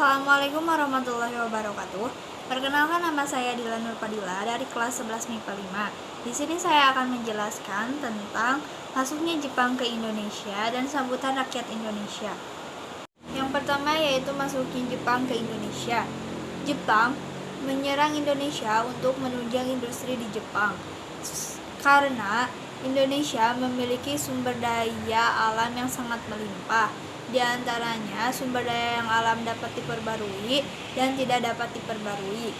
Assalamualaikum warahmatullahi wabarakatuh. Perkenalkan, nama saya Dilan Nurpadila dari kelas 11 MIPA 5. Di sini saya akan menjelaskan tentang masuknya Jepang ke Indonesia dan sambutan rakyat Indonesia. Yang pertama yaitu masuknya Jepang ke Indonesia. Jepang menyerang Indonesia untuk menunjang industri di Jepang. Karena Indonesia memiliki sumber daya alam yang sangat melimpah. Di antaranya sumber daya yang alam dapat diperbarui dan tidak dapat diperbarui.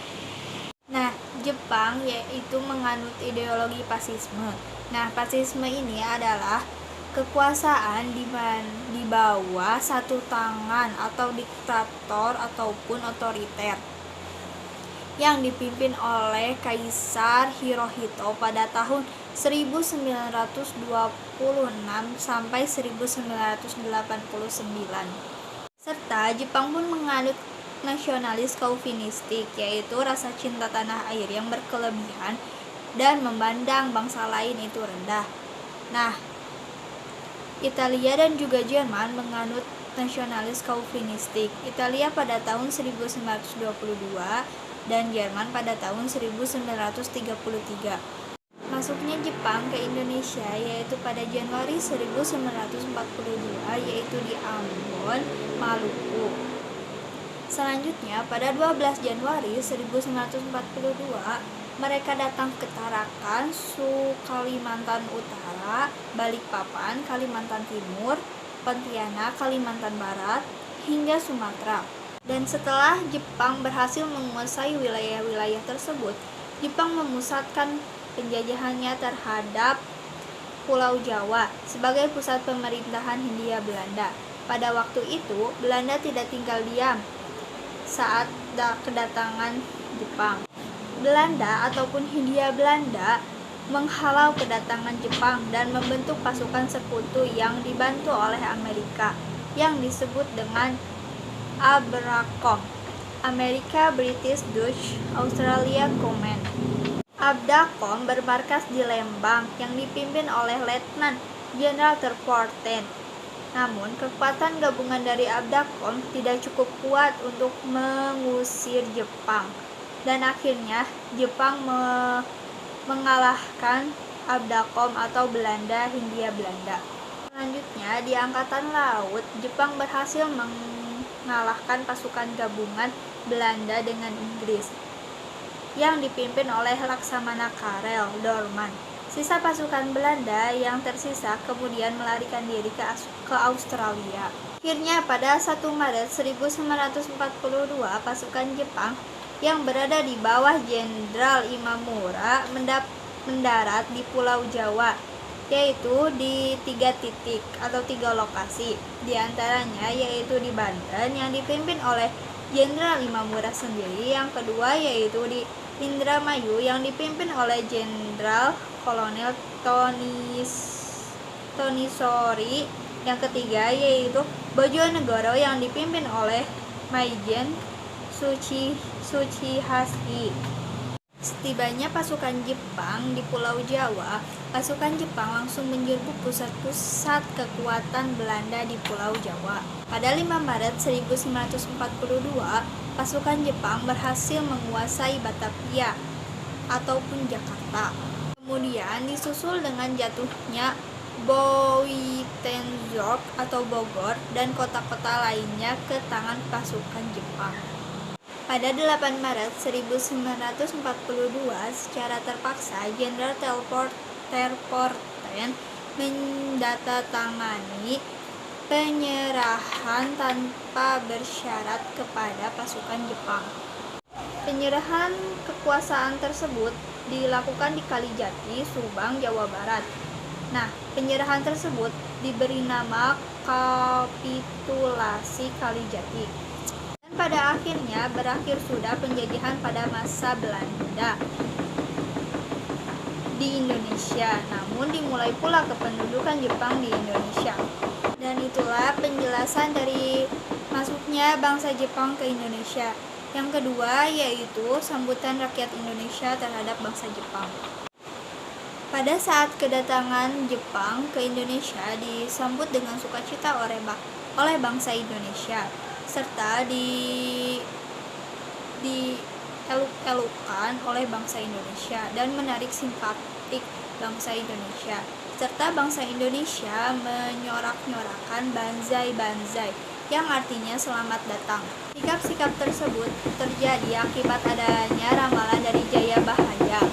Nah, Jepang yaitu menganut ideologi pasisme. Nah, pasisme ini adalah kekuasaan di bawah satu tangan atau diktator ataupun otoriter yang dipimpin oleh Kaisar Hirohito pada tahun 1926 sampai 1989. Serta Jepang pun menganut nasionalis kaufinistik, yaitu rasa cinta tanah air yang berkelebihan dan memandang bangsa lain itu rendah. Nah, Italia dan juga Jerman menganut nasionalis kaufinistik. Italia pada tahun 1922 dan Jerman pada tahun 1933. Masuknya Jepang ke Indonesia yaitu pada Januari 1942, yaitu di Ambon, Maluku. Selanjutnya pada 12 Januari 1942 mereka datang ke Tarakan, Kalimantan Utara, Balikpapan, Kalimantan Timur, Pontianak, Kalimantan Barat, hingga Sumatera. Dan setelah Jepang berhasil menguasai wilayah-wilayah tersebut, Jepang memusatkan penjajahannya terhadap Pulau Jawa sebagai pusat pemerintahan Hindia Belanda. Pada waktu itu, Belanda tidak tinggal diam saat kedatangan Jepang. Belanda ataupun Hindia Belanda menghalau kedatangan Jepang dan membentuk pasukan sekutu yang dibantu oleh Amerika yang disebut dengan ABRACOM, Amerika, British, Dutch, Australia Command. ABDACOM bermarkas di Lembang yang dipimpin oleh Letnan Jenderal Terporten. Namun, kekuatan gabungan dari ABDACOM tidak cukup kuat untuk mengusir Jepang. Dan akhirnya, Jepang mengalahkan ABDACOM atau Belanda Hindia Belanda. Selanjutnya, di Angkatan Laut, Jepang berhasil mengalahkan pasukan gabungan Belanda dengan Inggris yang dipimpin oleh Laksamana Karel Doorman. Sisa pasukan Belanda yang tersisa kemudian melarikan diri ke Australia. Akhirnya pada 1 Maret 1942 pasukan Jepang yang berada di bawah Jenderal Imamura mendarat di Pulau Jawa, yaitu di 3 titik atau 3 lokasi. Di antaranya yaitu di Banten yang dipimpin oleh Jenderal Imamura sendiri, yang kedua yaitu di Indramayu yang dipimpin oleh Jenderal Kolonel Tonisori, yang ketiga yaitu Bojonegoro yang dipimpin oleh Maijen Tsuchihashi. Setibanya pasukan Jepang di Pulau Jawa, pasukan Jepang langsung menyerbu pusat-pusat kekuatan Belanda di Pulau Jawa. Pada 5 Maret 1942, pasukan Jepang berhasil menguasai Batavia ataupun Jakarta. Kemudian disusul dengan jatuhnya Boitenzorg atau Bogor dan kota-kota lainnya ke tangan pasukan Jepang. Pada 8 Maret 1942, secara terpaksa Jenderal Terporten mendatangani penyerahan tanpa bersyarat kepada pasukan Jepang. Penyerahan kekuasaan tersebut dilakukan di Kalijati, Subang, Jawa Barat. Nah, penyerahan tersebut diberi nama Kapitulasi Kalijati. Pada akhirnya berakhir sudah penjajahan pada masa Belanda di Indonesia, namun dimulai pula kependudukan Jepang di Indonesia. Dan itulah penjelasan dari masuknya bangsa Jepang ke Indonesia. Yang kedua yaitu sambutan rakyat Indonesia terhadap bangsa Jepang. Pada saat kedatangan Jepang ke Indonesia disambut dengan sukacita oleh bangsa Indonesia, serta dieluk-elukan oleh bangsa Indonesia dan menarik simpatik bangsa Indonesia, serta bangsa Indonesia menyorak-nyorakan banzai banzai yang artinya selamat datang. Sikap-sikap tersebut terjadi akibat adanya ramalan dari Jayabahaya.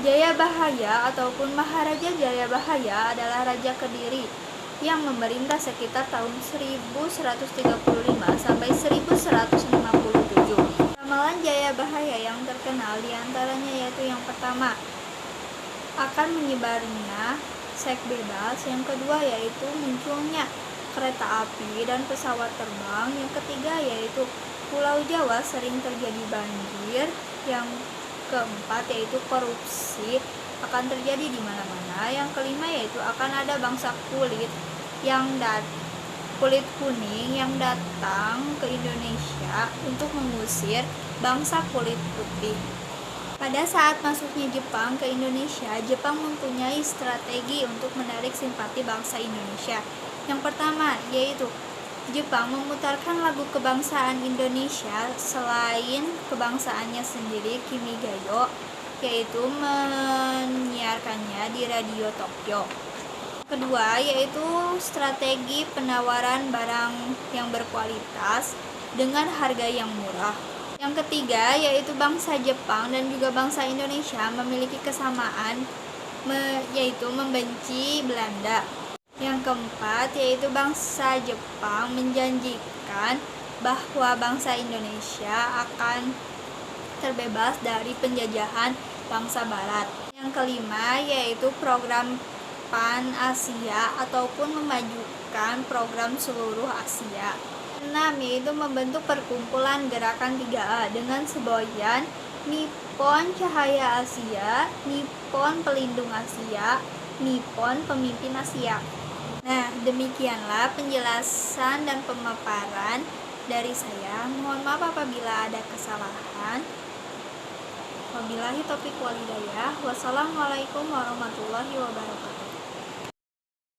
Jayabahaya ataupun Maharaja Jayabahaya adalah Raja Kediri yang memerintah sekitar tahun 1135 sampai 1157. Ramalan Jayabahaya yang terkenal diantaranya yaitu yang pertama, akan menyebarnya seks bebas, yang kedua yaitu munculnya kereta api dan pesawat terbang, yang ketiga yaitu Pulau Jawa sering terjadi banjir, yang keempat yaitu korupsi akan terjadi di mana-mana, yang kelima yaitu akan ada bangsa kulit kuning yang datang ke Indonesia untuk mengusir bangsa kulit putih. Pada saat masuknya Jepang ke Indonesia, Jepang mempunyai strategi untuk menarik simpati bangsa Indonesia. Yang pertama yaitu Jepang memutarkan lagu kebangsaan Indonesia selain kebangsaannya sendiri, Kimigayo, yaitu menyiarkannya di radio Tokyo. Kedua yaitu strategi penawaran barang yang berkualitas dengan harga yang murah. Yang ketiga yaitu bangsa Jepang dan juga bangsa Indonesia memiliki kesamaan, yaitu membenci Belanda. Yang keempat yaitu bangsa Jepang menjanjikan bahwa bangsa Indonesia akan terbebas dari penjajahan bangsa Barat. Yang kelima yaitu program Pan Asia ataupun memajukan program seluruh Asia. 6 yaitu membentuk perkumpulan gerakan 3A dengan semboyan Nippon Cahaya Asia, Nippon Pelindung Asia, Nippon Pemimpin Asia. Nah, demikianlah penjelasan dan pemaparan dari saya. Mohon maaf apabila ada kesalahan. Wabillahi taufiq wal hidayah. Wassalamualaikum warahmatullahi wabarakatuh.